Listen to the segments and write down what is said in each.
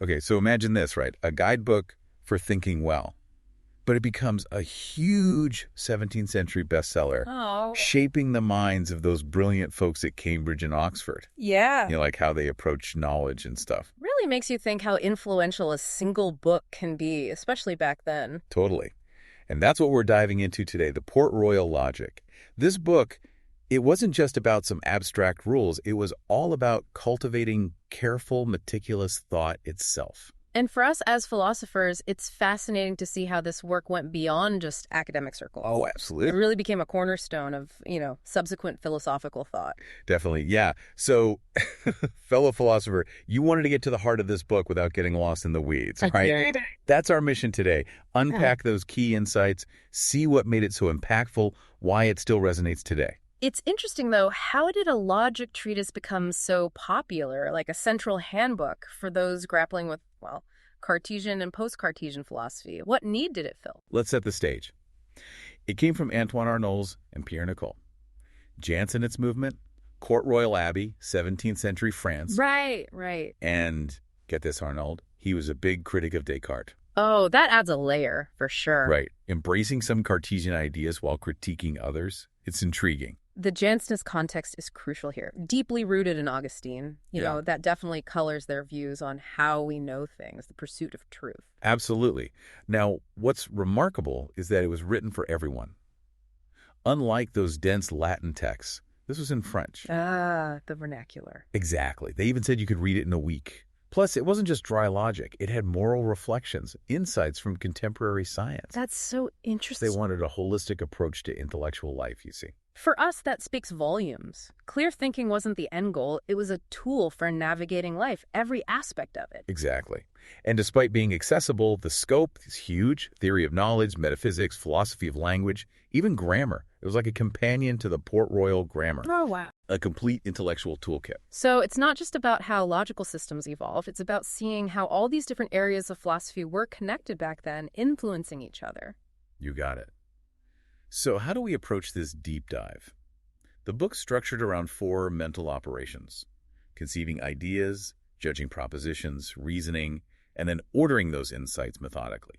Okay, so imagine this, right? A guidebook for thinking well. But it becomes a huge 17th century bestseller, Oh, shaping the minds of those brilliant folks at Cambridge and Oxford. yeah. Like how they approach knowledge and stuff. Really makes you think how influential a single book can be, especially back then. Totally. And that's what we're diving into today, the Port Royal Logic. This book, it wasn't just about some abstract rules. It was all about cultivating careful, meticulous thought itself. And for us as philosophers, it's fascinating to see how this work went beyond just academic circles. Oh, It absolutely. really became a cornerstone of, subsequent philosophical thought. Definitely. Yeah. So, fellow philosopher, you wanted to get to the heart of this book without getting lost in the weeds, right? That's our mission today. Unpack those key insights, see what made it so impactful, why it still resonates today. It's interesting, though, how did a logic treatise become so popular, like a central handbook for those grappling with, Cartesian and post-Cartesian philosophy? What need did it fill? Let's set the stage. It came from Antoine Arnauld and Pierre Nicole. Jansenist movement, Court Royal Abbey, 17th century France. Right. And get this, Arnauld, he was a big critic of Descartes. Oh, that adds a layer, for sure. Right. Embracing some Cartesian ideas while critiquing others. It's intriguing. The Jansenist context is crucial here. Deeply rooted in Augustine, that definitely colors their views on how we know things, the pursuit of truth. Absolutely. Now, what's remarkable is that it was written for everyone. Unlike those dense Latin texts, this was in French. Ah, the vernacular. Exactly. They even said you could read it in a week. Plus, it wasn't just dry logic. It had moral reflections, insights from contemporary science. That's so interesting. They wanted a holistic approach to intellectual life, you see. For us, that speaks volumes. Clear thinking wasn't the end goal. It was a tool for navigating life, every aspect of it. Exactly. And despite being accessible, the scope is huge. Theory of knowledge, metaphysics, philosophy of language, even grammar. It was like a companion to the Port Royal Grammar. Oh, wow. A complete intellectual toolkit. So it's not just about how logical systems evolved. It's about seeing how all these different areas of philosophy were connected back then, influencing each other. You got it. So how do we approach this deep dive? The book's structured around 4 mental operations: conceiving ideas, judging propositions, reasoning, and then ordering those insights methodically.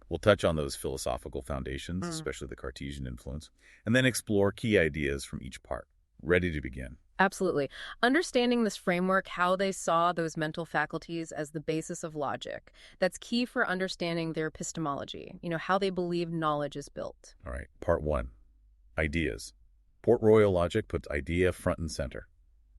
We'll touch on those philosophical foundations, especially the Cartesian influence, and then explore key ideas from each part. Ready to begin. Absolutely. Understanding this framework, how they saw those mental faculties as the basis of logic, that's key for understanding their epistemology, how they believe knowledge is built. All right, part 1, ideas. Port Royal logic puts idea front and center.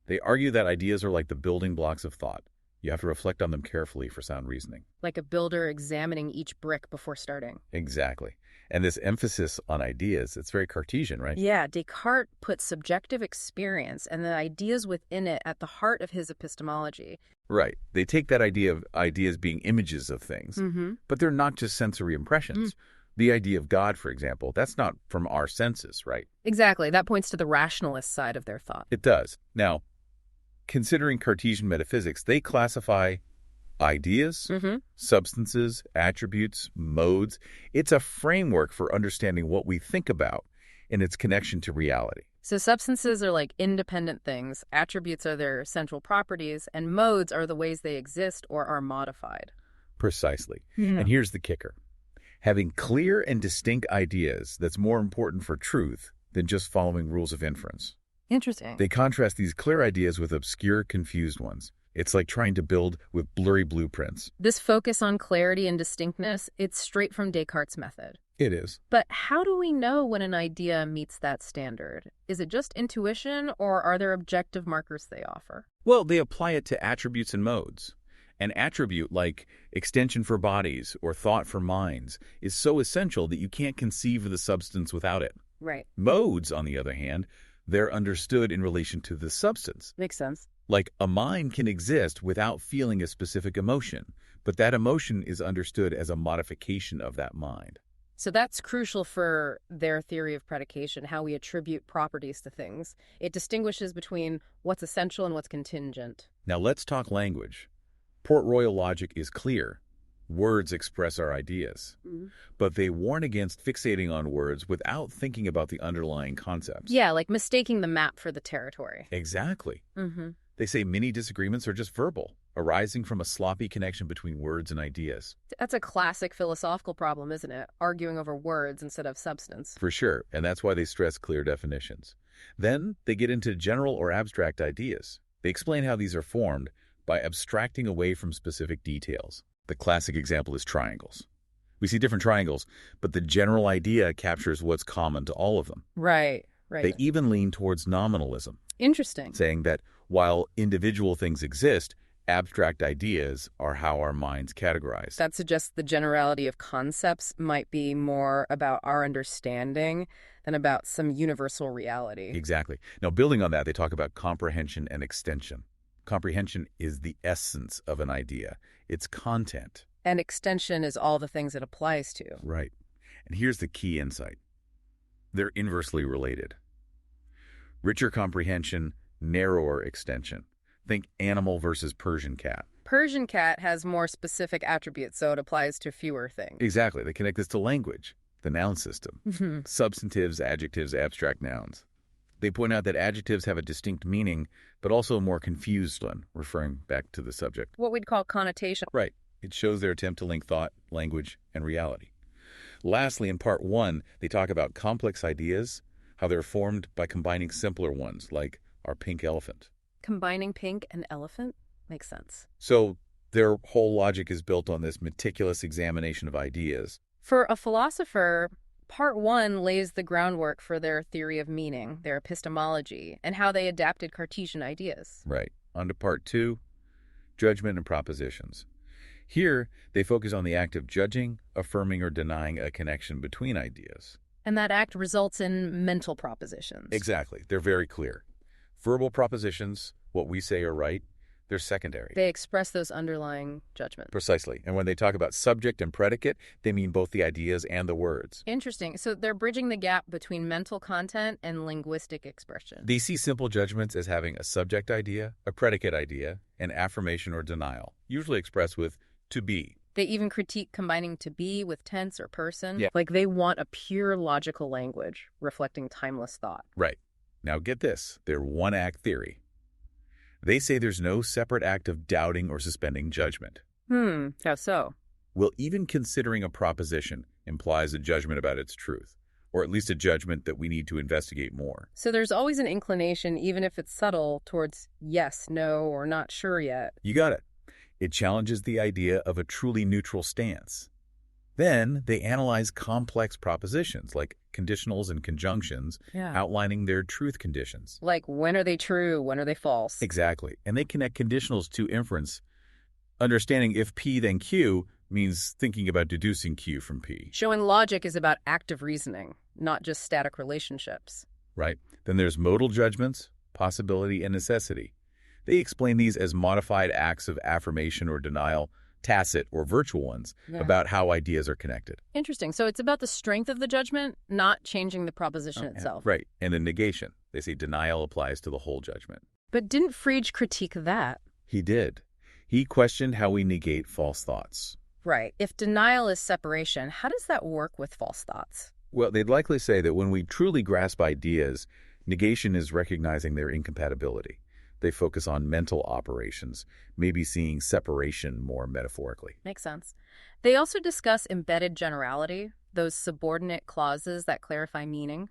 They argue that ideas are like the building blocks of thought. You have to reflect on them carefully for sound reasoning. Like a builder examining each brick before starting. Exactly. And this emphasis on ideas, it's very Cartesian, right? Yeah, Descartes put subjective experience and the ideas within it at the heart of his epistemology. Right. They take that idea of ideas being images of things, but they're not just sensory impressions. The idea of God, for example, that's not from our senses, right? Exactly. That points to the rationalist side of their thought. It does. Now, considering Cartesian metaphysics, they classify ideas, substances, attributes, modes. It's a framework for understanding what we think about and its connection to reality. So substances are like independent things, attributes are their central properties, and modes are the ways they exist or are modified. Precisely. And here's the kicker. Having clear and distinct ideas, that's more important for truth than just following rules of inference. Interesting. They contrast these clear ideas with obscure, confused ones. It's like trying to build with blurry blueprints. This focus on clarity and distinctness, it's straight from Descartes' method. It is. But how do we know when an idea meets that standard? Is it just intuition, or are there objective markers they offer? Well, they apply it to attributes and modes. An attribute like extension for bodies or thought for minds is so essential that you can't conceive of the substance without it. Right. Modes, on the other hand, they're understood in relation to the substance. Makes sense. Like a mind can exist without feeling a specific emotion, but that emotion is understood as a modification of that mind. So that's crucial for their theory of predication, how we attribute properties to things. It distinguishes between what's essential and what's contingent. Now let's talk language. Port Royal logic is clear. Words express our ideas, but they warn against fixating on words without thinking about the underlying concepts. Yeah, like mistaking the map for the territory. Exactly. They say many disagreements are just verbal. arising from a sloppy connection between words and ideas. That's a classic philosophical problem, isn't it? Arguing over words instead of substance. For sure, and that's why they stress clear definitions. Then they get into general or abstract ideas. They explain how these are formed by abstracting away from specific details. The classic example is triangles. We see different triangles, but the general idea captures what's common to all of them. Right. They even lean towards nominalism, Interesting. saying that while individual things exist, abstract ideas are how our minds categorize. That suggests the generality of concepts might be more about our understanding than about some universal reality. Exactly. Now, building on that, they talk about comprehension and extension. Comprehension is the essence of an idea. It's content. And extension is all the things it applies to. Right. And here's the key insight. They're inversely related. Richer comprehension, narrower extension. Think animal versus Persian cat. Persian cat has more specific attributes, so it applies to fewer things. Exactly. They connect this to language, the noun system. Substantives, adjectives, abstract nouns. They point out that adjectives have a distinct meaning, but also a more confused one, referring back to the subject. What we'd call connotation. Right. It shows their attempt to link thought, language, and reality. Lastly, in part 1, they talk about complex ideas, how they're formed by combining simpler ones, like our pink elephant. Combining pink and elephant makes sense. So their whole logic is built on this meticulous examination of ideas. For a philosopher, part 1 lays the groundwork for their theory of meaning, their epistemology, and how they adapted Cartesian ideas. Right. On to part 2, judgment and propositions. Here, they focus on the act of judging, affirming, or denying a connection between ideas. And that act results in mental propositions. Exactly. They're very clear. Verbal propositions, what we say are right, they're secondary. They express those underlying judgments. Precisely. And when they talk about subject and predicate, they mean both the ideas and the words. Interesting. So they're bridging the gap between mental content and linguistic expression. They see simple judgments as having a subject idea, a predicate idea, and affirmation or denial, usually expressed with to be. They even critique combining to be with tense or person. Yeah. Like they want a pure logical language reflecting timeless thought. Right. Now get this, their one-act theory. They say there's no separate act of doubting or suspending judgment. How so? Well, even considering a proposition implies a judgment about its truth, or at least a judgment that we need to investigate more. So there's always an inclination, even if it's subtle, towards yes, no, or not sure yet. You got it. It challenges the idea of a truly neutral stance. Then they analyze complex propositions like conditionals and conjunctions, outlining their truth conditions. Like when are they true, when are they false? Exactly. And they connect conditionals to inference. Understanding if P then Q means thinking about deducing Q from P. Showing logic is about active reasoning, not just static relationships. Right. Then there's modal judgments, possibility, and necessity. They explain these as modified acts of affirmation or denial, tacit or virtual ones, about how ideas are connected. Interesting. So it's about the strength of the judgment, not changing the proposition itself. Right. And then negation. They say denial applies to the whole judgment. But didn't Frege critique that? He did. He questioned how we negate false thoughts. Right. If denial is separation, how does that work with false thoughts? Well, they'd likely say that when we truly grasp ideas, negation is recognizing their incompatibility. They focus on mental operations, maybe seeing separation more metaphorically. Makes sense. They also discuss embedded generality, those subordinate clauses that clarify meaning.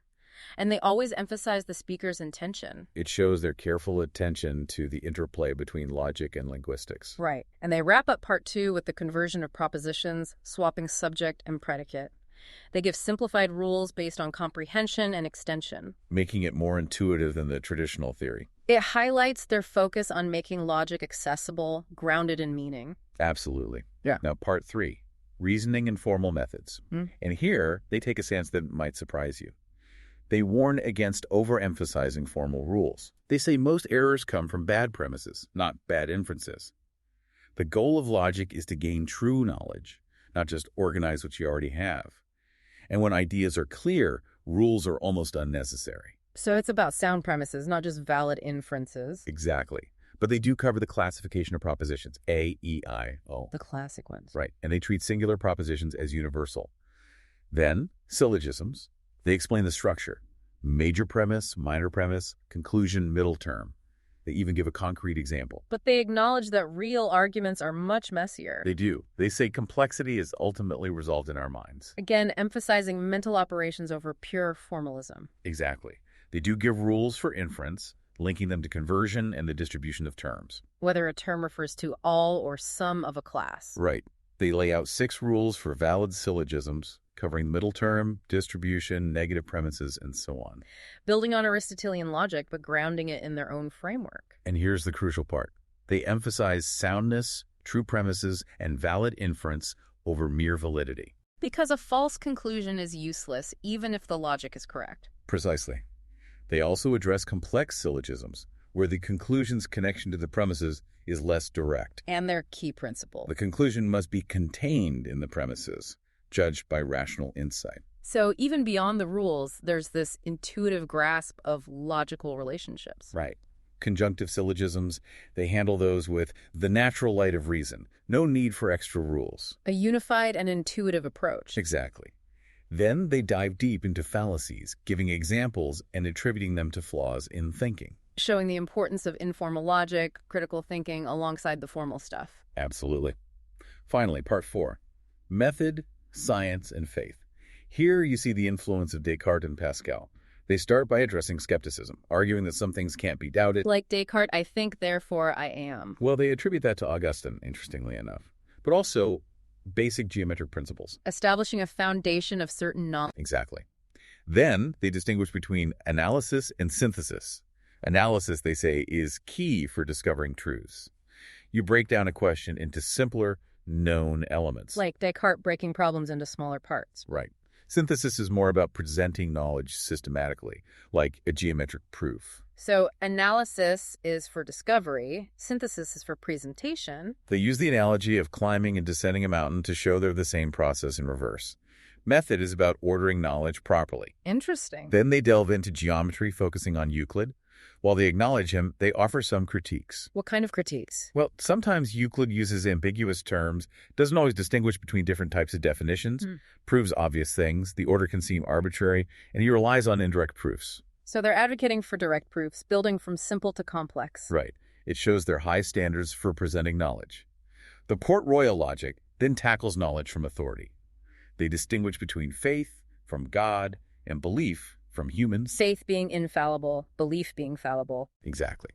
And they always emphasize the speaker's intention. It shows their careful attention to the interplay between logic and linguistics. Right. And they wrap up part 2 with the conversion of propositions, swapping subject and predicate. They give simplified rules based on comprehension and extension, making it more intuitive than the traditional theory. It highlights their focus on making logic accessible, grounded in meaning. Absolutely. Yeah. Now, part 3, reasoning and formal methods. And here, they take a stance that might surprise you. They warn against overemphasizing formal rules. They say most errors come from bad premises, not bad inferences. The goal of logic is to gain true knowledge, not just organize what you already have. And when ideas are clear, rules are almost unnecessary. So it's about sound premises, not just valid inferences. Exactly. But they do cover the classification of propositions, A, E, I, O. The classic ones. Right. And they treat singular propositions as universal. Then, syllogisms. They explain the structure. Major premise, minor premise, conclusion, middle term. They even give a concrete example. But they acknowledge that real arguments are much messier. They do. They say complexity is ultimately resolved in our minds. Again, emphasizing mental operations over pure formalism. Exactly. They do give rules for inference, linking them to conversion and the distribution of terms. Whether a term refers to all or some of a class. Right. They lay out 6 rules for valid syllogisms, covering middle term, distribution, negative premises, and so on. Building on Aristotelian logic, but grounding it in their own framework. And here's the crucial part. They emphasize soundness, true premises, and valid inference over mere validity. Because a false conclusion is useless, even if the logic is correct. Precisely. They also address complex syllogisms, where the conclusion's connection to the premises is less direct. And their key principle. The conclusion must be contained in the premises, judged by rational insight. So even beyond the rules, there's this intuitive grasp of logical relationships. Right. Conjunctive syllogisms, they handle those with the natural light of reason. No need for extra rules. A unified and intuitive approach. Exactly. Then they dive deep into fallacies, giving examples and attributing them to flaws in thinking. Showing the importance of informal logic, critical thinking, alongside the formal stuff. Absolutely. Finally, part 4. Method, science, and faith. Here you see the influence of Descartes and Pascal. They start by addressing skepticism, arguing that some things can't be doubted. Like Descartes, I think, therefore I am. Well, they attribute that to Augustine, interestingly enough. But also basic geometric principles. Establishing a foundation of certain knowledge. Exactly. Then they distinguish between analysis and synthesis. Analysis, they say, is key for discovering truths. You break down a question into simpler, known elements. Like Descartes breaking problems into smaller parts. Right. Synthesis is more about presenting knowledge systematically, like a geometric proof. So analysis is for discovery, synthesis is for presentation. They use the analogy of climbing and descending a mountain to show they're the same process in reverse. Method is about ordering knowledge properly. Interesting. Then they delve into geometry, focusing on Euclid. While they acknowledge him, they offer some critiques. What kind of critiques? Well, sometimes Euclid uses ambiguous terms, doesn't always distinguish between different types of definitions, proves obvious things, the order can seem arbitrary, and he relies on indirect proofs. So they're advocating for direct proofs, building from simple to complex. Right. It shows their high standards for presenting knowledge. The Port Royal logic then tackles knowledge from authority. They distinguish between faith from God and belief from humans. Faith being infallible, belief being fallible. Exactly.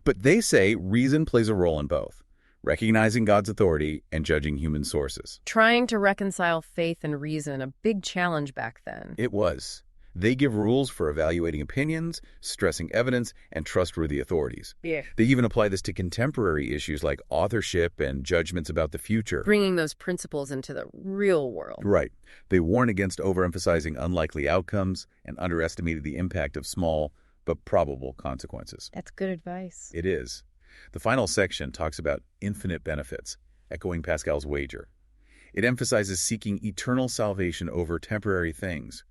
But they say reason plays a role in both, recognizing God's authority and judging human sources. Trying to reconcile faith and reason, a big challenge back then. It was. They give rules for evaluating opinions, stressing evidence, and trustworthy authorities. Yeah. They even apply this to contemporary issues like authorship and judgments about the future. Bringing those principles into the real world. Right. They warn against overemphasizing unlikely outcomes and underestimating the impact of small but probable consequences. That's good advice. It is. The final section talks about infinite benefits, echoing Pascal's wager. It emphasizes seeking eternal salvation over temporary things.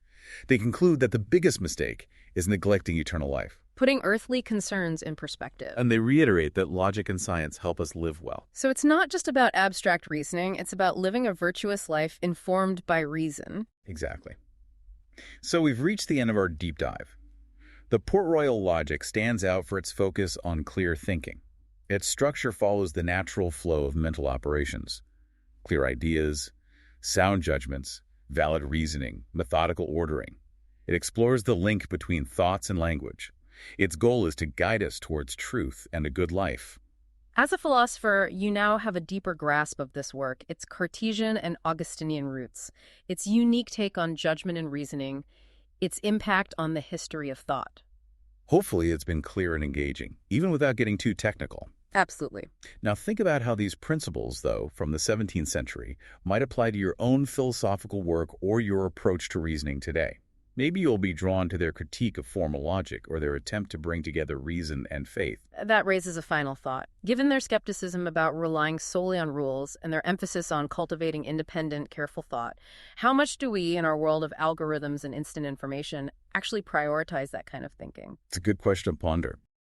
They conclude that the biggest mistake is neglecting eternal life. Putting earthly concerns in perspective. And they reiterate that logic and science help us live well. So it's not just about abstract reasoning, it's about living a virtuous life informed by reason. Exactly. So we've reached the end of our deep dive. The Port Royal logic stands out for its focus on clear thinking. Its structure follows the natural flow of mental operations. Clear ideas, sound judgments, valid reasoning, methodical ordering. It explores the link between thoughts and language. Its goal is to guide us towards truth and a good life. As a philosopher, you now have a deeper grasp of this work, its Cartesian and Augustinian roots, its unique take on judgment and reasoning, its impact on the history of thought. Hopefully it's been clear and engaging, even without getting too technical. Absolutely. Now think about how these principles, though, from the 17th century, might apply to your own philosophical work or your approach to reasoning today. Maybe you'll be drawn to their critique of formal logic or their attempt to bring together reason and faith. That raises a final thought. Given their skepticism about relying solely on rules and their emphasis on cultivating independent, careful thought, how much do we, in our world of algorithms and instant information, actually prioritize that kind of thinking? It's a good question to ponder.